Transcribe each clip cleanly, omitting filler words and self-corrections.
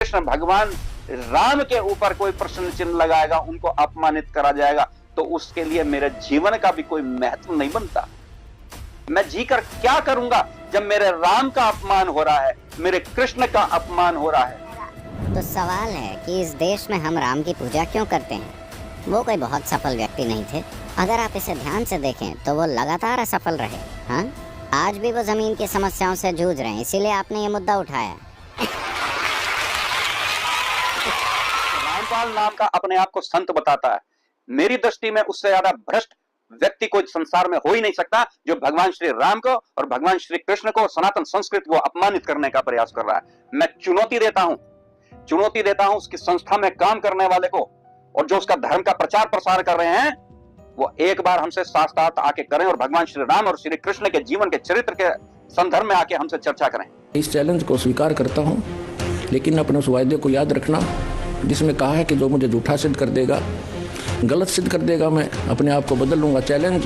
कृष्ण भगवान राम के ऊपर कोई प्रश्न चिन्ह लगाएगा, उनको अपमानित करा जाएगा, तो उसके लिए मेरे जीवन का भी कोई महत्व नहीं बनता। मैं जीकर क्या करूंगा जब मेरे राम का अपमान हो रहा है, मेरे कृष्ण का अपमान हो रहा है। तो सवाल है कि इस देश में हम राम की पूजा क्यों करते हैं? वो कोई बहुत सफल व्यक्ति नहीं थे। अगर आप इसे ध्यान से देखें तो वो लगातार असफल रहे। हाँ, आज भी वो जमीन की समस्याओं से जूझ रहे हैं, इसीलिए आपने ये मुद्दा उठाया। रामपाल नाम का अपने आप को संत बताता है। मेरी दृष्टि में उससे ज्यादा भ्रष्ट व्यक्ति कोई संसार में हो ही नहीं सकता, जो भगवान श्री राम को और भगवान श्री कृष्ण को, सनातन संस्कृति को अपमानित करने का प्रयास कर रहा है। मैं चुनौती देता हूं उसकी संस्था में काम करने वाले को, और जो उसका धर्म का प्रचार प्रसार कर रहे हैं, वो एक बार हमसे साथ साथ आके करें और भगवान श्री राम और श्री कृष्ण के जीवन के चरित्र के संदर्भ में आके हमसे चर्चा करें। इस चैलेंज को स्वीकार करता हूं, लेकिन अपने उस वायदे को याद रखना जिसमें कहा है कि जो मुझे झूठा सिद्ध कर देगा, गलत सिद्ध कर देगा, मैं अपने आप को बदल लूंगा। चैलेंज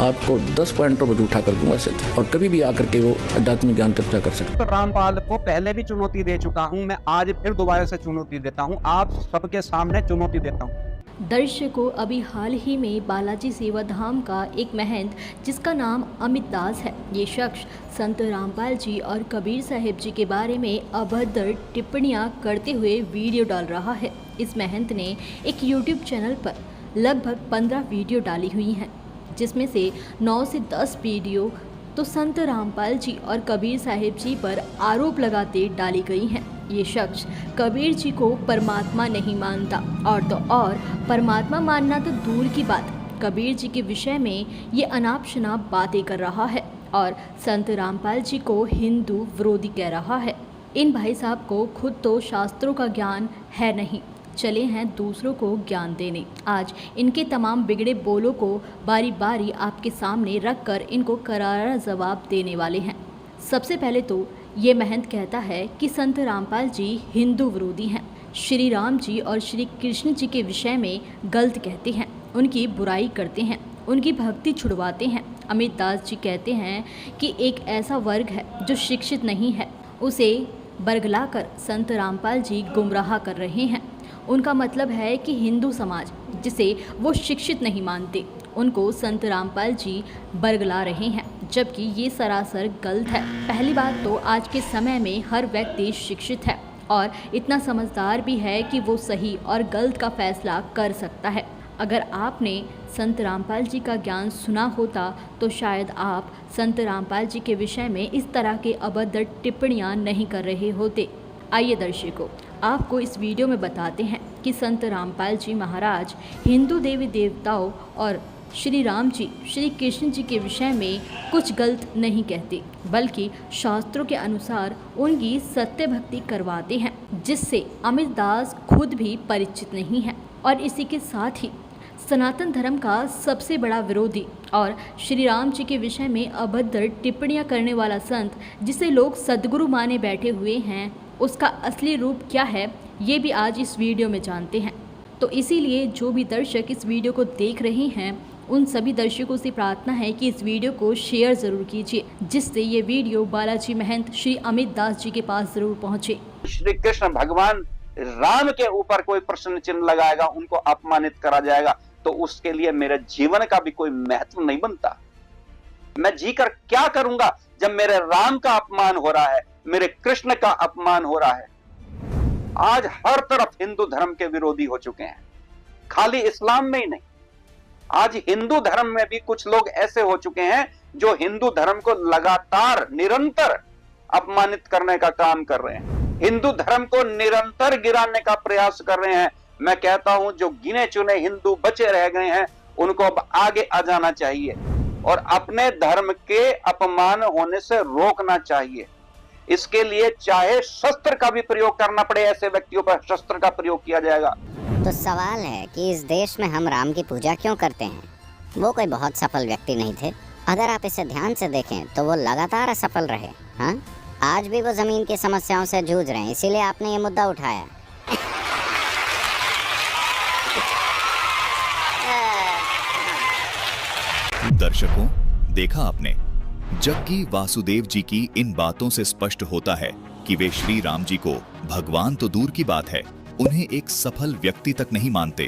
आपको 10 पॉइंटों पर झूठा कर दूंगा सिद्ध, और कभी भी आकर के वो आध्यात्मिक ज्ञान चर्चा कर सकते। तो रामपाल को पहले भी चुनौती दे चुका हूं, मैं आज फिर दोबारा से चुनौती देता हूं, आप सबके सामने चुनौती देता हूं। दर्शकों, अभी हाल ही में बालाजी सेवा धाम का एक महंत जिसका नाम अमित दास है, ये शख्स संत रामपाल जी और कबीर साहिब जी के बारे में अभद्र टिप्पणियां करते हुए वीडियो डाल रहा है। इस महंत ने एक यूट्यूब चैनल पर लगभग 15 वीडियो डाली हुई हैं, जिसमें से 9 से 10 वीडियो तो संत रामपाल जी और कबीर साहिब जी पर आरोप लगाते डाली गई हैं। ये शख्स कबीर जी को परमात्मा नहीं मानता, और तो और परमात्मा मानना तो दूर की बात, कबीर जी के विषय में ये अनाप शनाप बातें कर रहा है और संत रामपाल जी को हिंदू विरोधी कह रहा है। इन भाई साहब को खुद तो शास्त्रों का ज्ञान है नहीं, चले हैं दूसरों को ज्ञान देने। आज इनके तमाम बिगड़े बोलों को बारी बारी आपके सामने रख कर इनको करारा जवाब देने वाले हैं। सबसे पहले तो ये महंत कहता है कि संत रामपाल जी हिंदू विरोधी हैं, श्री राम जी और श्री कृष्ण जी के विषय में गलत कहते हैं, उनकी बुराई करते हैं, उनकी भक्ति छुड़वाते हैं। अमित दास जी कहते हैं कि एक ऐसा वर्ग है जो शिक्षित नहीं है, उसे बरगलाकर संत रामपाल जी गुमराह कर रहे हैं। उनका मतलब है कि हिंदू समाज, जिसे वो शिक्षित नहीं मानते, उनको संत रामपाल जी बरगला रहे हैं, जबकि ये सरासर गलत है। पहली बात तो आज के समय में हर व्यक्ति शिक्षित है और इतना समझदार भी है कि वो सही और गलत का फैसला कर सकता है। अगर आपने संत रामपाल जी का ज्ञान सुना होता तो शायद आप संत रामपाल जी के विषय में इस तरह के अभद्र टिप्पणियां नहीं कर रहे होते। आइए दर्शकों, आपको इस वीडियो में बताते हैं कि संत रामपाल जी महाराज हिंदू देवी देवताओं और श्री राम जी, श्री कृष्ण जी के विषय में कुछ गलत नहीं कहते, बल्कि शास्त्रों के अनुसार उनकी सत्य भक्ति करवाते हैं, जिससे अमित दास खुद भी परिचित नहीं है। और इसी के साथ ही सनातन धर्म का सबसे बड़ा विरोधी और श्री राम जी के विषय में अभद्र टिप्पणियां करने वाला संत, जिसे लोग सद्गुरु माने बैठे हुए हैं, उसका असली रूप क्या है, ये भी आज इस वीडियो में जानते हैं। तो इसीलिए जो भी दर्शक इस वीडियो को देख रहे हैं, उन सभी दर्शकों से प्रार्थना है कि इस वीडियो को शेयर ज़रूर कीजिए, जिससे ये वीडियो बालाजी महंत श्री अमित दास जी के पास ज़रूर पहुँचे। श्री कृष्ण भगवान राम के ऊपर कोई प्रश्न चिन्ह लगाएगा, उनको अपमानित करा जाएगा, तो उसके लिए मेरे जीवन का भी कोई महत्व नहीं बनता। मैं जीकर क्या करूंगा जब मेरे राम का अपमान हो रहा है, मेरे कृष्ण का अपमान हो रहा है। आज हर तरफ हिंदू धर्म के विरोधी हो चुके हैं, खाली इस्लाम में ही नहीं, आज हिंदू धर्म में भी कुछ लोग ऐसे हो चुके हैं जो हिंदू धर्म को लगातार निरंतर अपमानित करने का काम कर रहे हैं, हिंदू धर्म को निरंतर गिराने का प्रयास कर रहे हैं। मैं कहता हूं जो गिने चुने हिंदू बचे रह गए हैं, उनको अब आगे आ जाना चाहिए और अपने धर्म के अपमान होने से रोकना चाहिए। इसके लिए चाहे शस्त्र का भी प्रयोग करना पड़े, ऐसे व्यक्तियों पर शस्त्र का प्रयोग किया जाएगा। तो सवाल है कि इस देश में हम राम की पूजा क्यों करते हैं? वो कोई बहुत सफल व्यक्ति नहीं थे। अगर आप इसे ध्यान से देखें तो वो लगातार असफल रहे। हाँ, आज भी वो जमीन की समस्याओं से जूझ रहे हैं, इसीलिए आपने ये मुद्दा उठाया। दर्शकों, देखा आपने, जबकि वासुदेव जी की इन बातों से स्पष्ट होता है कि वे श्री राम जी को भगवान तो दूर की बात है, उन्हें एक सफल व्यक्ति तक नहीं मानते।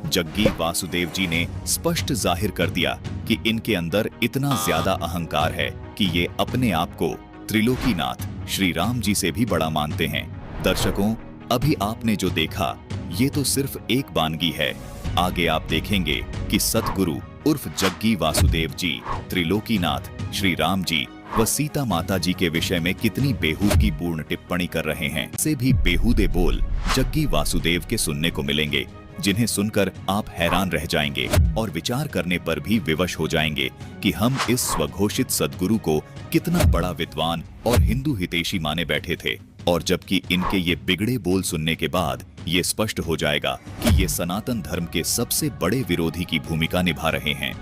जग्गी वासुदेव जी ने स्पष्ट जाहिर कर दिया कि इनके अंदर इतना ज्यादा अहंकार है कि ये अपने आप को त्रिलोकीनाथ श्री राम जी से भी बड़ा मानते हैं। दर्शकों, अभी आपने जो देखा ये तो सिर्फ एक वानगी है। आगे आप देखेंगे कि सतगुरु उर्फ जग्गी वासुदेव जी त्रिलोकीनाथ श्री राम जी व सीता माता जी के विषय में कितनी बेहूदगी पूर्ण टिप्पणी कर रहे हैं। से भी बेहूदे बोल जग्गी वासुदेव के सुनने को मिलेंगे, जिन्हें सुनकर आप हैरान रह जाएंगे और विचार करने पर भी विवश हो जाएंगे कि हम इस स्वघोषित सद्गुरु को कितना बड़ा विद्वान और हिंदू हितैषी माने बैठे थे। और जबकि इनके ये बिगड़े बोल सुनने के बाद ये स्पष्ट हो जाएगा कि ये सनातन धर्म के सबसे बड़े विरोधी की भूमिका निभा रहे हैं।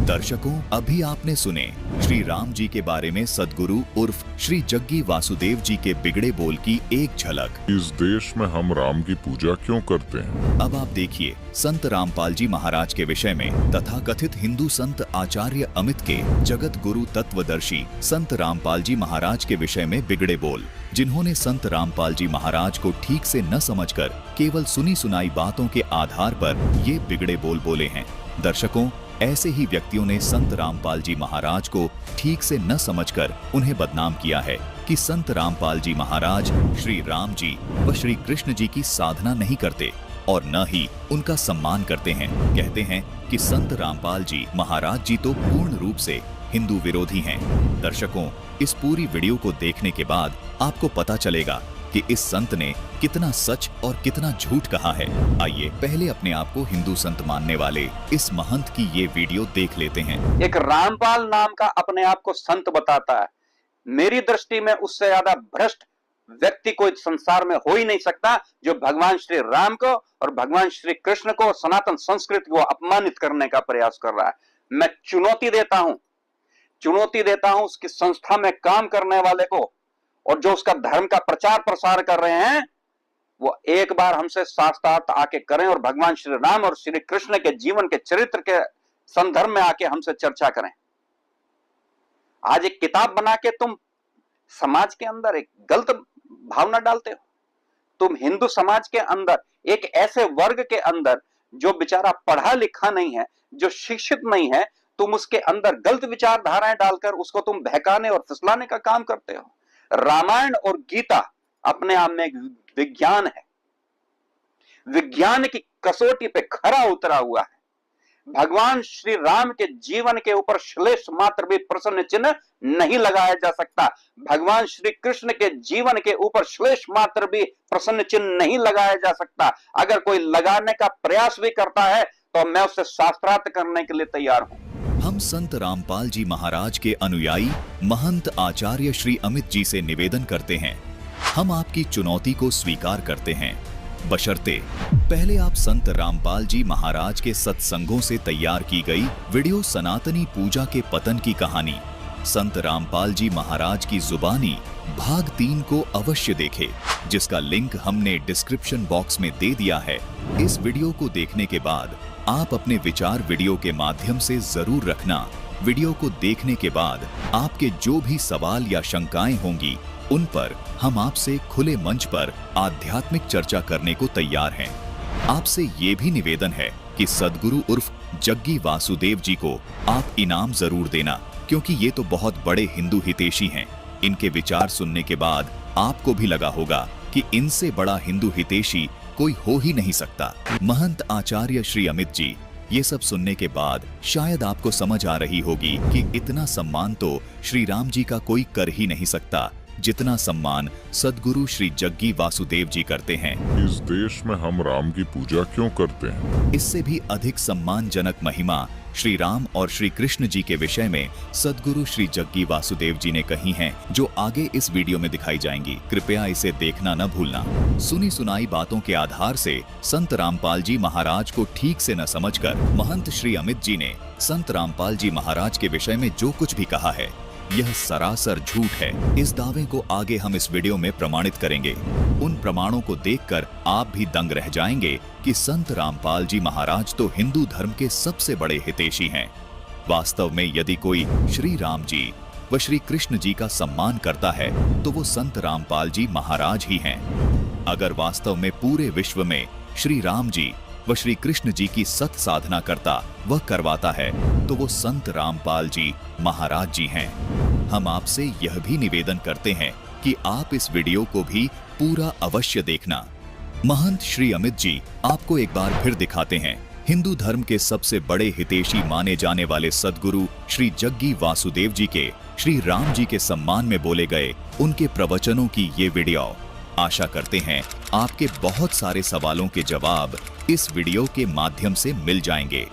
दर्शकों, अभी आपने सुने श्री राम जी के बारे में सद्गुरु उर्फ श्री जग्गी वासुदेव जी के बिगड़े बोल की एक झलक। इस देश में हम राम की पूजा क्यों करते हैं? अब आप देखिए संत रामपाल जी महाराज के विषय में तथा कथित हिंदू संत आचार्य अमित के जगत गुरु तत्वदर्शी संत रामपाल जी महाराज के विषय में बिगड़े बोल, जिन्होंने संत रामपाल जी महाराज को ठीक से न समझकर केवल सुनी सुनाई बातों के आधार पर ये बिगड़े बोल बोले हैं। दर्शकों, ऐसे ही व्यक्तियों ने संत रामपाल जी महाराज को ठीक से न समझकर उन्हें बदनाम किया है कि संत रामपाल जी महाराज श्री राम जी व श्री कृष्ण जी की साधना नहीं करते और न ही उनका सम्मान करते हैं। कहते हैं कि संत रामपाल जी महाराज जी तो पूर्ण रूप से हिंदू विरोधी हैं। दर्शकों, इस पूरी वीडियो को देखने के बाद आपको पता चलेगा कि इस संत ने कितना सच और कितना झूठ कहा है। आइए पहले अपने आप को हिंदू संत मानने वाले इस महंत की ये वीडियो देख लेते हैं। एक रामपाल नाम का अपने आप को संत बताता है। मेरी दृष्टि में उससे ज्यादा भ्रष्ट व्यक्ति कोई संसार में हो ही नहीं सकता, जो भगवान श्री राम को और भगवान श्री कृष्ण को, सनातन संस्कृति को अपमानित करने का प्रयास कर रहा है। मैं चुनौती देता हूं उसकी संस्था में काम करने वाले को, और जो उसका धर्म का प्रचार प्रसार कर रहे हैं, वो एक बार हमसे साक्षात आके करें और भगवान श्री राम और श्री कृष्ण के जीवन के चरित्र के संदर्भ में आके हमसे चर्चा करें। आज एक किताब बना के तुम समाज के अंदर एक गलत भावना डालते हो। तुम हिंदू समाज के अंदर एक ऐसे वर्ग के अंदर जो बेचारा पढ़ा लिखा नहीं है, जो शिक्षित नहीं है, तुम उसके अंदर गलत विचारधाराएं डालकर उसको तुम बहकाने और फिसलाने का काम करते हो। रामायण और गीता अपने आप में एक विज्ञान है, विज्ञान की कसौटी पे खरा उतरा हुआ है। भगवान श्री राम के जीवन के ऊपर श्लेष मात्र भी प्रश्न चिन्ह नहीं लगाया जा सकता। भगवान श्री कृष्ण के जीवन के ऊपर श्लेष मात्र भी प्रश्न चिन्ह नहीं लगाया जा सकता। अगर कोई लगाने का प्रयास भी करता है तो मैं उससे शास्त्रार्थ करने के लिए तैयार हूं। हम संत रामपाल जी महाराज के अनुयायी महंत आचार्य श्री अमित जी से निवेदन करते हैं, हम आपकी चुनौती को स्वीकार करते हैं, बशर्ते पहले आप संत रामपाल जी महाराज के सत्संगों से तैयार की गई वीडियो सनातनी पूजा के पतन की कहानी संत रामपाल जी महाराज की जुबानी भाग 3 को अवश्य देखें, जिसका लिंक हमने डिस्क्रिप्शन बॉक्स में दे दिया है। इस वीडियो को देखने के बाद आप अपने विचार वीडियो के माध्यम से जरूर रखना। वीडियो को देखने के बाद आपके जो भी सवाल या शंकाएं होंगी, उन पर हम आपसे खुले मंच पर आध्यात्मिक चर्चा करने को तैयार हैं। आपसे ये भी निवेदन है कि सद्गुरु उर्फ जग्गी वासुदेव जी को आप इनाम जरूर देना, क्योंकि ये तो बहुत बड़े हिंदू हितैषी हैं। इनके विचार सुनने के बाद आपको भी लगा होगा कि इनसे बड़ा हिंदू हितैषी कोई हो ही नहीं सकता। महंत आचार्य श्री अमित जी, ये सब सुनने के बाद शायद आपको समझ आ रही होगी कि इतना सम्मान तो श्री राम जी का कोई कर ही नहीं सकता, जितना सम्मान सद्गुरु श्री जग्गी वासुदेव जी करते हैं। इस देश में हम राम की पूजा क्यों करते हैं? इससे भी अधिक सम्मानजनक महिमा श्री राम और श्री कृष्ण जी के विषय में सद्गुरु श्री जग्गी वासुदेव जी ने कही हैं, जो आगे इस वीडियो में दिखाई जाएंगी। कृपया इसे देखना न भूलना। सुनी सुनाई बातों के आधार से संत रामपाल जी महाराज को ठीक से न समझकर महंत श्री अमित जी ने संत रामपाल जी महाराज के विषय में जो कुछ भी कहा है, यह सरासर झूठ है। इस दावे को आगे हम इस वीडियो में प्रमाणित करेंगे। उन प्रमाणों को देखकर आप भी दंग रह जाएंगे कि संत रामपाल जी महाराज तो हिंदू धर्म के सबसे बड़े हितैषी हैं। वास्तव में यदि कोई श्री राम जी व श्री कृष्ण जी का सम्मान करता है तो वो संत रामपाल जी महाराज ही हैं। अगर वास्तव में पूरे विश्व में श्री राम जी व श्री कृष्ण जी की सत साधना करता व करवाता है तो वो संत रामपाल जी महाराज जी हैं। हम आपसे यह भी निवेदन करते हैं कि आप इस वीडियो को भी पूरा अवश्य देखना। महंत श्री अमित जी आपको एक बार फिर दिखाते हैं हिंदू धर्म के सबसे बड़े हितैषी माने जाने वाले सद्गुरु श्री जग्गी वासुदेव जी के श्री राम जी के सम्मान में बोले गए उनके प्रवचनों की ये वीडियो। आशा करते हैं आपके बहुत सारे सवालों के जवाब इस वीडियो के माध्यम से मिल जाएंगे।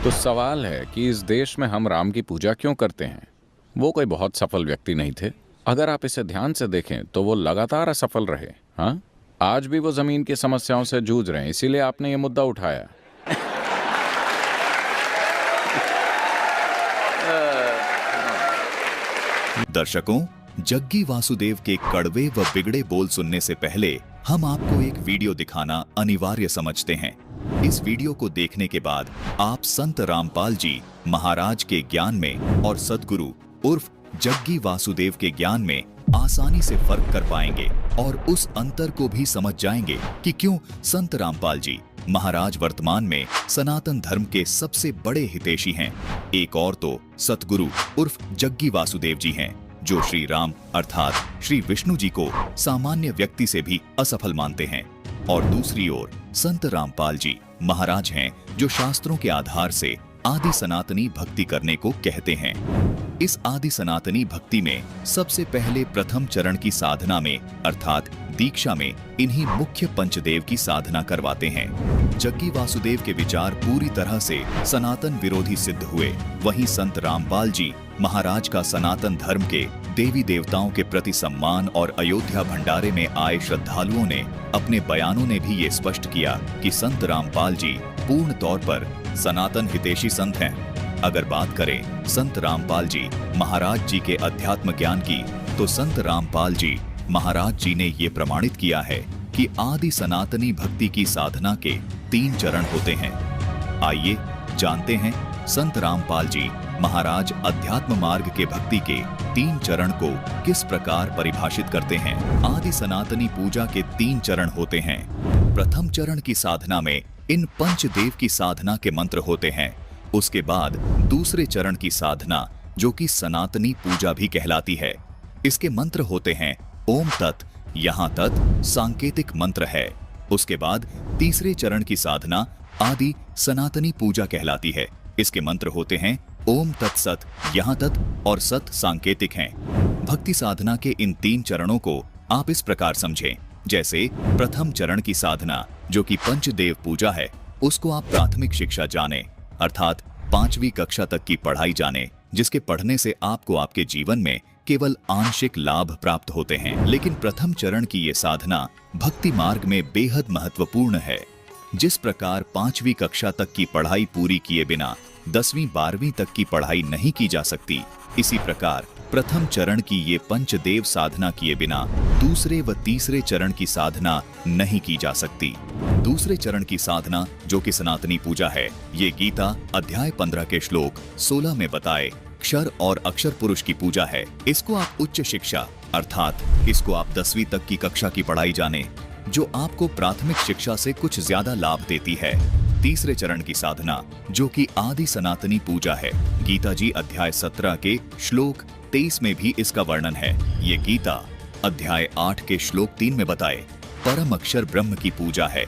तो सवाल है कि इस देश में हम राम की पूजा क्यों करते हैं? वो कोई बहुत सफल व्यक्ति नहीं थे। अगर आप इसे ध्यान से देखें तो वो लगातार असफल रहे। हाँ, आज भी वो जमीन की समस्याओं से जूझ रहे हैं, इसीलिए आपने ये मुद्दा उठाया। दर्शकों, जग्गी वासुदेव के कड़वे व बिगड़े बोल सुनने से पहले हम आपको एक वीडियो दिखाना अनिवार्य समझते हैं। इस वीडियो को देखने के बाद आप संत रामपाल जी महाराज के ज्ञान में और सद्गुरु उर्फ जग्गी वासुदेव के ज्ञान में आसानी से फर्क कर पाएंगे और उस अंतर को भी समझ जाएंगे कि क्यों संत रामपाल जी महाराज वर्तमान में सनातन धर्म के सबसे बड़े हितैषी हैं। एक और तो सतगुरु उर्फ जग्गी वासुदेव जी हैं जो श्री राम अर्थात श्री विष्णु जी को सामान्य व्यक्ति से भी असफल मानते हैं, और दूसरी ओर संत रामपाल जी महाराज हैं जो शास्त्रों के आधार से आदि सनातनी भक्ति करने को कहते हैं। इस आदि सनातनी भक्ति में सबसे पहले प्रथम चरण की साधना में अर्थात दीक्षा में इन्हीं मुख्य पंचदेव की साधना करवाते हैं। जग्गी वासुदेव के विचार पूरी तरह से सनातन विरोधी सिद्ध हुए। वहीं संत रामपाल जी महाराज का सनातन धर्म के देवी देवताओं के प्रति सम्मान और अयोध्या भंडारे में आए श्रद्धालुओं ने अपने बयानों ने भी ये स्पष्ट किया कि संत रामपाल जी पूर्ण तौर पर सनातन हितैषी संत हैं। अगर बात करें संत रामपाल जी महाराज जी के अध्यात्म ज्ञान की, तो संत रामपाल जी महाराज जी ने ये प्रमाणित किया है कि आदि सनातनी भक्ति की साधना के 3 चरण होते हैं। आइए जानते हैं संत रामपाल जी महाराज अध्यात्म मार्ग के भक्ति के 3 चरण को किस प्रकार परिभाषित करते हैं। आदि सनातनी पूजा के 3 चरण होते हैं। प्रथम चरण की साधना में इन पंचदेव की साधना के मंत्र होते हैं। उसके बाद दूसरे चरण की साधना जो कि सनातनी पूजा भी कहलाती है, इसके मंत्र होते हैं ओम तत्, यहाँ तत् सांकेतिक मंत्र है। उसके बाद तीसरे चरण की साधना आदि सनातनी पूजा कहलाती है। इसके मंत्र होते हैं ओम तत्सत, यहाँ तत् और सत सांकेतिक हैं। भक्ति साधना के इन 3 चरणों को आप इस प्रकार समझें, जैसे प्रथम चरण की साधना जो कि पंचदेव पूजा है, उसको आप प्राथमिक शिक्षा जाने अर्थात 5वीं कक्षा तक की पढ़ाई जाने, जिसके पढ़ने से आपको आपके जीवन में केवल आंशिक लाभ प्राप्त होते हैं। लेकिन प्रथम चरण की ये साधना भक्ति मार्ग में बेहद महत्वपूर्ण है। जिस प्रकार 5वीं कक्षा तक की पढ़ाई पूरी किए बिना 10वीं 12वीं तक की पढ़ाई नहीं की जा सकती, इसी प्रकार प्रथम चरण की ये पंचदेव साधना किए बिना दूसरे व तीसरे चरण की साधना नहीं की जा सकती। दूसरे चरण की साधना जो कि सनातनी पूजा है, ये गीता अध्याय 15 के श्लोक 16 में बताए क्षर और अक्षर पुरुष की पूजा है। इसको आप उच्च शिक्षा अर्थात इसको आप 10वीं तक की कक्षा की पढ़ाई जाने, जो आपको प्राथमिक शिक्षा से कुछ ज्यादा लाभ देती है। तीसरे चरण की साधना जो कि आदि सनातनी पूजा है, गीता जी अध्याय 17 के श्लोक 23 में भी इसका वर्णन है। ये गीता अध्याय 8 के श्लोक 3 में बताए परम अक्षर ब्रह्म की पूजा है।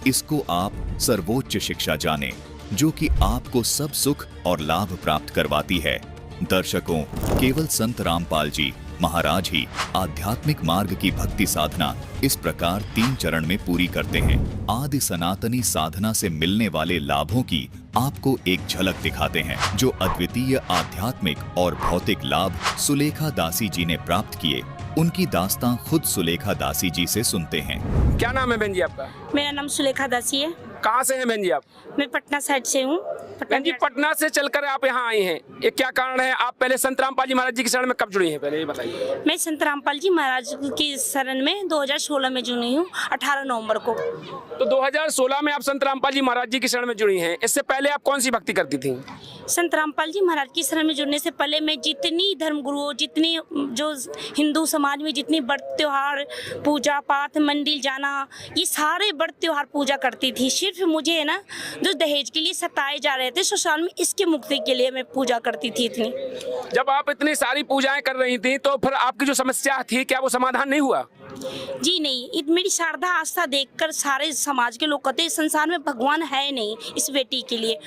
इसको आप सर्वोच्च शिक्षा जाने, जो कि आपको सब सुख और लाभ प्राप्त करवाती है। दर्शकों, केवल संत रामपाल जी महाराज ही आध्यात्मिक मार्ग की भक्ति साधना इस प्रकार 3 चरण में पूरी करते हैं। आदि सनातनी साधना से मिलने वाले लाभों की आपको एक झलक दिखाते हैं, जो अद्वितीय आध्यात्मिक और भौतिक लाभ सुलेखा दासी जी ने प्राप्त किए। उनकी दास्तां खुद सुलेखा दासी जी से सुनते हैं। क्या नाम है बहन जी आपका? मेरा नाम सुलेखा दासी है। कहाँ से हैं बहन जी आप? मैं पटना साइड से हूँ। बहन जी पटना से चलकर आप यहाँ आई हैं, ये क्या कारण है? आप पहले संत रामपाल जी महाराज जी की शरण में कब जुड़ी हैं, पहले ये बताइए। मैं संत रामपाल जी महाराज की शरण में 2016 में जुड़ी हूँ, 18 नवंबर को। तो 2016 में आप संत रामपाल जी महाराज जी की शरण में जुड़ी हैं। इससे पहले आप कौन सी भक्ति करती थी? संत रामपाल जी महाराज की शरण में जुड़ने से पहले मैं जितनी धर्मगुरुओं, जितनी जो हिंदू समाज में जितनी व्रत त्योहार, पूजा पाठ, मंदिर जाना, ये सारे व्रत त्योहार पूजा करती थी। सिर्फ मुझे है ना जो दहेज के लिए सताए जा रहे थे ससुराल में, इसके मुक्ति के लिए मैं पूजा करती थी इतनी। जब आप इतनी सारी पूजाएं कर रही थी तो फिर आपकी जो समस्या थी क्या वो समाधान नहीं हुआ? जी नहीं, मेरी श्रद्धा आस्था देखकर सारे समाज के लोग कहते हैं संसार में भगवान है नहीं इस बेटी के लिए,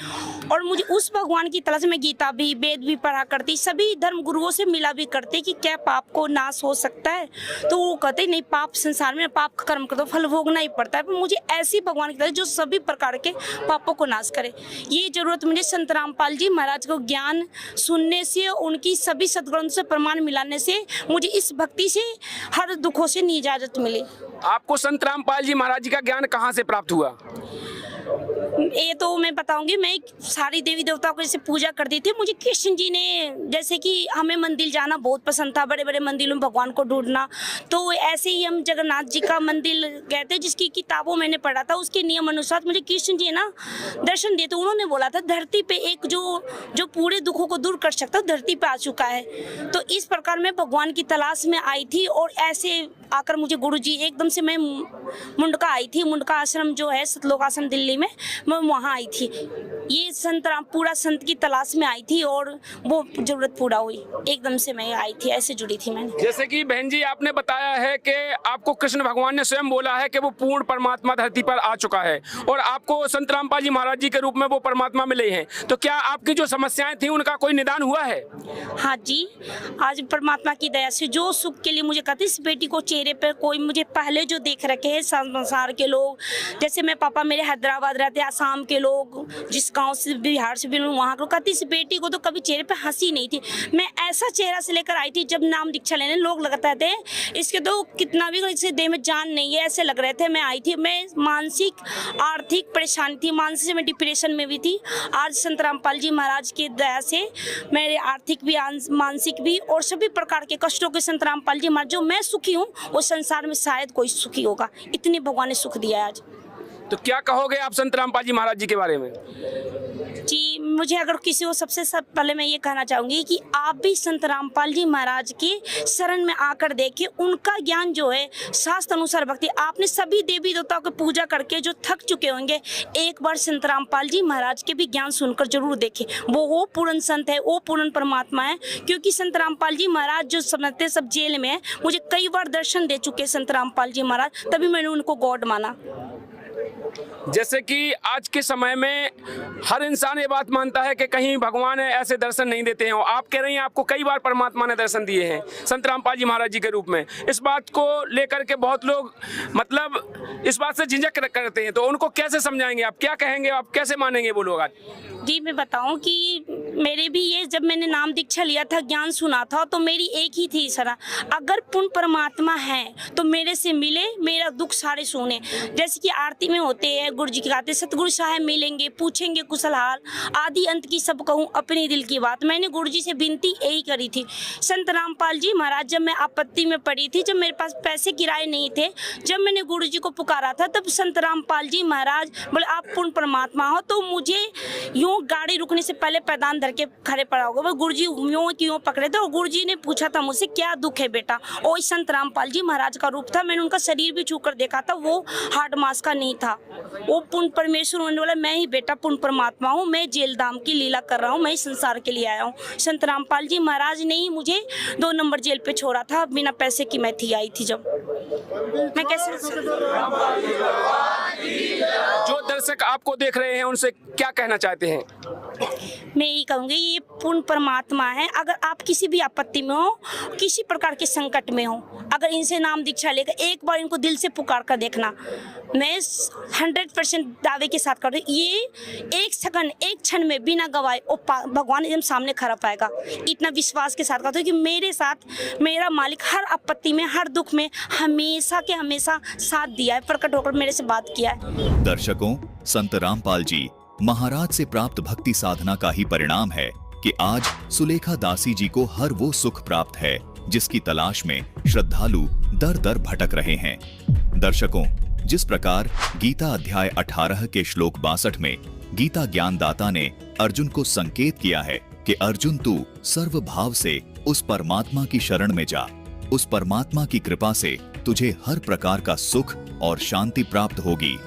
और मुझे उस भगवान की तरह से मैं गीता भी, वेद भी पढ़ा करती, सभी धर्म गुरुओं से मिला भी करते कि क्या पाप को नाश हो सकता है। तो वो कहते नहीं, पाप संसार में पाप का कर्म कर दो, फल भोगना ही पड़ता है, पर मुझे ऐसी भगवान की तरह जो सभी प्रकार के पापों को नाश करे। ये जरूरत मुझे संत रामपाल जी महाराज को ज्ञान सुनने से, उनकी सभी सद्ग्रंथों से प्रमाण मिलाने से मुझे इस भक्ति से हर दुखों से इजाजत मिली। आपको संत रामपाल जी महाराज जी का ज्ञान कहाँ से प्राप्त हुआ? ये तो मैं बताऊंगी, मैं सारी देवी देवताओं को जैसे पूजा करती थी, मुझे कृष्ण जी ने, जैसे कि हमें मंदिर जाना बहुत पसंद था, बड़े बड़े मंदिरों में भगवान को ढूंढना, तो ऐसे ही हम जगन्नाथ जी का मंदिर गए थे जिसकी किताबों मैंने पढ़ा था, उसके नियम अनुसार मुझे कृष्ण जी ना दर्शन दिए। तो उन्होंने बोला था धरती पे एक जो पूरे दुखों को दूर कर सकता धरती पे आ चुका है। तो इस प्रकार मैं भगवान की तलाश में आई थी, और ऐसे आकर मुझे गुरु जी एकदम से, मैं मुंडका आई थी, मुंडका आश्रम जो है सतलोक आश्रम दिल्ली में, मैं वहाँ आई थी। ये संत पूरा संत की तलाश में आई थी और वो जरूरत पूरा हुई, एकदम से मैं आई थी, ऐसे जुड़ी थी मैंने। जैसे कि बहन जी आपने बताया है कि आपको कृष्ण भगवान ने स्वयं बोला है कि वो पूर्ण परमात्मा धरती पर आ चुका है, और आपको संत रामपाल जी महाराज जी के रूप में वो परमात्मा मिले हैं, तो क्या आपकी जो समस्याएं थी उनका कोई निदान हुआ है? हाँ जी, आज परमात्मा की दया से जो सुख के लिए मुझे कहते, इस बेटी को चेहरे पर कोई मुझे पहले जो देख रखे हैं संसार के लोग, जैसे मैं पापा मेरे हैदराबाद रहते, आसाम के लोग, जिस गांव से बिहार से भी वहाँ को कहती, इस बेटी को तो कभी चेहरे पे हंसी नहीं थी। मैं ऐसा चेहरा से लेकर आई थी, जब नाम दीक्षा लेने लोग लगता थे इसके तो कितना भी इसके देह में जान नहीं है, ऐसे लग रहे थे। मैं आई थी, मैं मानसिक आर्थिक परेशानी थी, मानसिक से मैं डिप्रेशन में भी थी। आज संत रामपाल जी महाराज की दया से मेरे आर्थिक भी, मानसिक भी, और सभी प्रकार के कष्टों के संत रामपाल जी महाराज, जो मैं सुखी हूँ वो संसार में शायद कोई सुखी होगा, इतनी भगवान ने सुख दिया है आज। तो क्या कहोगे आप संत रामपाल जी महाराज जी के बारे में? जी, मुझे अगर किसी को सबसे पहले मैं ये कहना चाहूँगी कि आप भी संत रामपाल जी महाराज के शरण में आकर देखें, उनका ज्ञान जो है शास्त्र अनुसार भक्ति, आपने सभी देवी देवताओं की पूजा करके जो थक चुके होंगे, एक बार संत रामपाल जी महाराज के भी ज्ञान सुनकर जरूर देखें। वो पूर्ण संत है, वो पूर्ण परमात्मा है, क्योंकि संत रामपाल जी महाराज जो समझते सब जेल में है, मुझे कई बार दर्शन दे चुके संत रामपाल जी महाराज, तभी मैंने उनको गॉड माना। जैसे कि आज के समय में हर इंसान ये बात मानता है कि कहीं भगवान ऐसे दर्शन नहीं देते हैं, आप कह रही हैं आपको कई बार परमात्मा ने दर्शन दिए हैं संत रामपाल जी महाराज जी के रूप में। इस बात को लेकर के बहुत लोग मतलब इस बात से झिझक करते हैं, तो उनको कैसे समझाएंगे आप, क्या कहेंगे आप, कैसे मानेंगे वो लोग आज? जी, मैं बताऊं कि मेरे भी ये, जब मैंने नाम दीक्षा लिया था, ज्ञान सुना था, तो मेरी एक ही थी इशारा, अगर पूर्ण परमात्मा है तो मेरे से मिले, मेरा दुख सारे सुने। जैसे कि आरती में होते हैं, गुरु जी कहते सतगुरु साहब मिलेंगे, पूछेंगे कुशल हाल, आदि अंत की सब कहूँ अपने दिल की बात। मैंने गुरु जी से विनती यही करी थी। संत रामपाल जी महाराज, जब मैं आपत्ति में पड़ी थी, जब मेरे पास पैसे किराए नहीं थे, जब मैंने गुरु जी को पुकारा था, तब संत रामपाल जी महाराज बोले आप पूर्ण परमात्मा हो, तो मुझे यूं गाड़ी रुकने से पहले पैदान धर के खड़े पड़ा होगा। वो गुरुजी यूं क्यों पकड़े थे, और गुरुजी ने पूछा था मुझसे क्या दुख है बेटा, और संत रामपाल जी महाराज का रूप था। मैंने उनका शरीर भी छू कर देखा था, वो हार्ड मास का नहीं था, वो पूर्ण परमेश्वर होने वाला मैं ही बेटा पूर्ण परमात्मा हूँ, मैं जेल धाम की लीला कर रहा हूँ, मैं संसार के लिए आया हूँ। संत रामपाल जी महाराज ने ही मुझे 2 नंबर जेल पे छोड़ा था, बिना पैसे की मैं थी आई थी। जब मैं कैसे, जो दर्शक आपको देख रहे हैं उनसे क्या कहना चाहते हैं? मैं यही कहूँगी, ये पूर्ण परमात्मा है। अगर आप किसी भी आपत्ति में हो, किसी प्रकार के संकट में हो, अगर इनसे नाम दीक्षा लेकर एक बार इनको दिल से पुकार कर देखना, मैं 100% दावे के साथ कर रही हूँ, ये एक सेकंड, एक क्षण में बिना गवाए भगवान एकदम सामने खड़ा पाएगा। इतना विश्वास के साथ कहता हूँ कि मेरे साथ मेरा मालिक हर आपत्ति में, हर दुख में हमेशा के हमेशा साथ दिया है, प्रकट होकर मेरे से बात किया है। दर्शकों, संत रामपाल जी महाराज से प्राप्त भक्ति साधना का ही परिणाम है कि आज सुलेखा दासी जी को हर वो सुख प्राप्त है जिसकी तलाश में श्रद्धालु दर दर भटक रहे हैं। दर्शकों, जिस प्रकार गीता अध्याय 18 के श्लोक 62 में गीता ज्ञानदाता ने अर्जुन को संकेत किया है कि अर्जुन तू सर्वभाव से उस परमात्मा की शरण में जा। उस परमात्मा की कृपा से तुझे हर प्रकार का सुख और शांति प्राप्त होगी।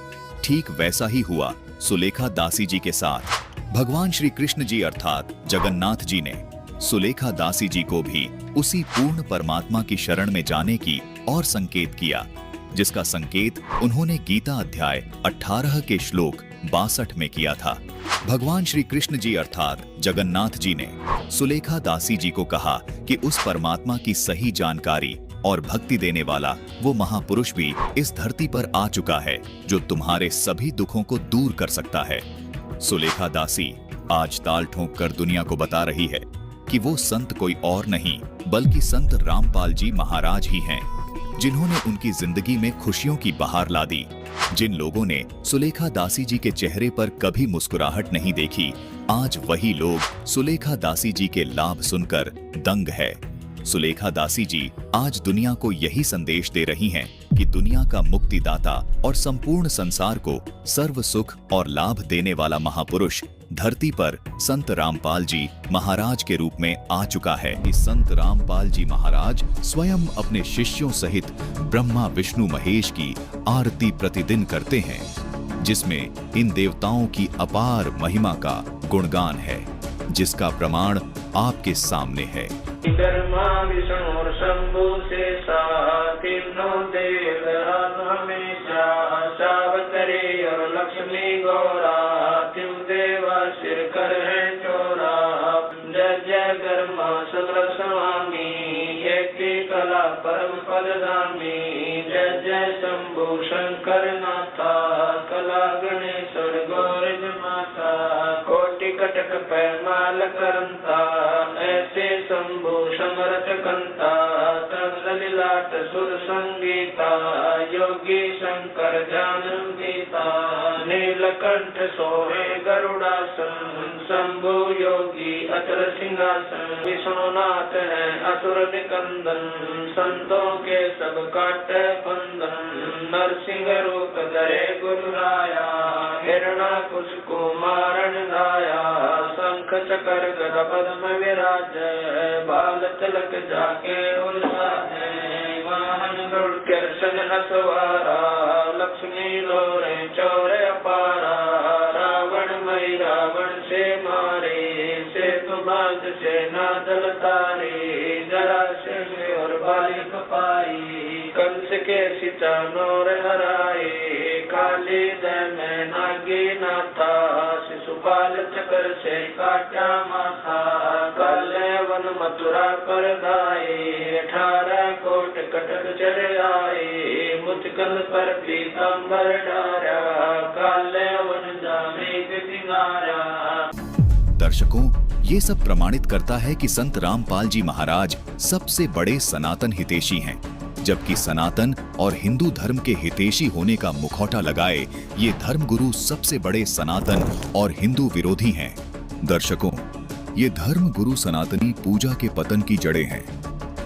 ठीक वैसा ही हुआ सुलेखा दासी जी के साथ। भगवान श्री कृष्ण जी अर्थात जगन्नाथ जी ने सुलेखा दासी जी को भी उसी पूर्ण परमात्मा की शरण में जाने की और संकेत किया, जिसका संकेत उन्होंने गीता अध्याय 18 के श्लोक 62 में किया था। भगवान श्री कृष्ण जी अर्थात जगन्नाथ जी ने सुलेखा दासी जी को कहा कि उस परमात्मा की सही जानकारी और भक्ति देने वाला वो महापुरुष भी इस धरती पर आ चुका है जो तुम्हारे सभी दुखों को दूर कर सकता है। सुलेखा दासी आज ताल ठोंक कर दुनिया को बता रही है कि वो संत कोई और नहीं बल्कि संत रामपाल जी महाराज ही हैं, जिन्होंने उनकी जिंदगी में खुशियों की बहार ला दी। जिन लोगों ने सुलेखा दासी जी के चेहरे पर कभी मुस्कुराहट नहीं देखी, आज वही लोग सुलेखा दासी जी के लाभ सुनकर दंग है। सुलेखा दासी जी आज दुनिया को यही संदेश दे रही हैं कि दुनिया का मुक्तिदाता और संपूर्ण संसार को सर्व सुख और लाभ देने वाला महापुरुष धरती पर संत रामपाल जी महाराज के रूप में आ चुका है। इस संत रामपाल जी महाराज स्वयं अपने शिष्यों सहित ब्रह्मा विष्णु महेश की आरती प्रतिदिन करते हैं, जिसमें इन देवताओं की अपार महिमा का गुणगान है, जिसका प्रमाण आपके सामने है। ब्रह्मा विष्णु और शंभु से तीनों देव हमेशा सावतरे और लक्ष्मी गौरा तिम देवा सिर कर है चोरा। जय जय ब्रह्मा सत्र स्वामी एक कला परम पदधामी। जय जय शंभु शंकर नाथा कला गणेश्वर गौरज माता। कोटि कटक पैमाल करंता ऐसे शंभु समरथ कंता। तंगलिलाट सुर संगीता योगी शंकर जानम गीता। नीलकंठ सोहे गरुड़ासन शंभु योगी अचल सिंहासन। विष्णुनाथ है असुर निकंदन संतों के सब काटे बंधन। नरसिंह रूप धरे गुरु राया हिरणाकुश कुमारन गाया। शंख चकर गदा पद्म विराज बाल तिलक जाके उल्लासे। वाहन गरुड़ कृष्ण असवारा लक्ष्मी लोरे चौरे अपारा। रावण मई रावण से मारे सेतु बांध से नादल तारे। जरा से और बालिक पाई कंस के सीता नौर हराए। काली में नागी नाथा शिशुपाल चक्र से काटा माथा। काले वन मथुरा पर गाए 18 कोट कटक चढ़ आए। मुचकल पर पीताम्बर डारा काले वन जामे सिंगारा। दर्शकों, ये सब प्रमाणित करता है कि संत रामपाल जी महाराज सबसे बड़े सनातन हितैषी हैं, जबकि सनातन और हिंदू धर्म के हितैषी होने का मुखौटा लगाए ये धर्मगुरु सबसे बड़े सनातन और हिंदू विरोधी हैं। दर्शकों, ये धर्म गुरु सनातनी पूजा के पतन की जड़ें हैं।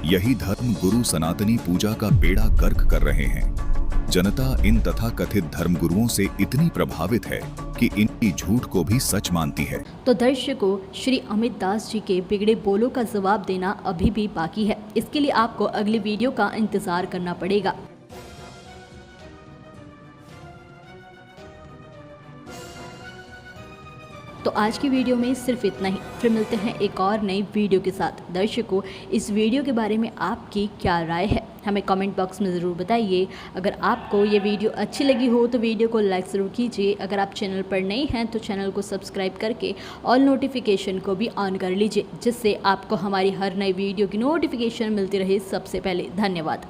यही धर्म गुरु सनातनी पूजा का बेड़ा गर्क कर रहे हैं। जनता इन तथाकथित धर्मगुरुओं से इतनी प्रभावित है कि इनकी झूठ को भी सच मानती है। तो दर्शकों, श्री अमित दास जी के बिगड़े बोलों का जवाब देना अभी भी बाकी है। इसके लिए आपको अगली वीडियो का इंतजार करना पड़ेगा। तो आज की वीडियो में सिर्फ इतना ही। फिर मिलते हैं एक और नई वीडियो के साथ। दर्शकों, इस वीडियो के बारे में आपकी क्या राय है हमें कमेंट बॉक्स में ज़रूर बताइए। अगर आपको ये वीडियो अच्छी लगी हो तो वीडियो को लाइक ज़रूर कीजिए। अगर आप चैनल पर नए हैं तो चैनल को सब्सक्राइब करके ऑल नोटिफिकेशन को भी ऑन कर लीजिए, जिससे आपको हमारी हर नई वीडियो की नोटिफिकेशन मिलती रहे सबसे पहले। धन्यवाद।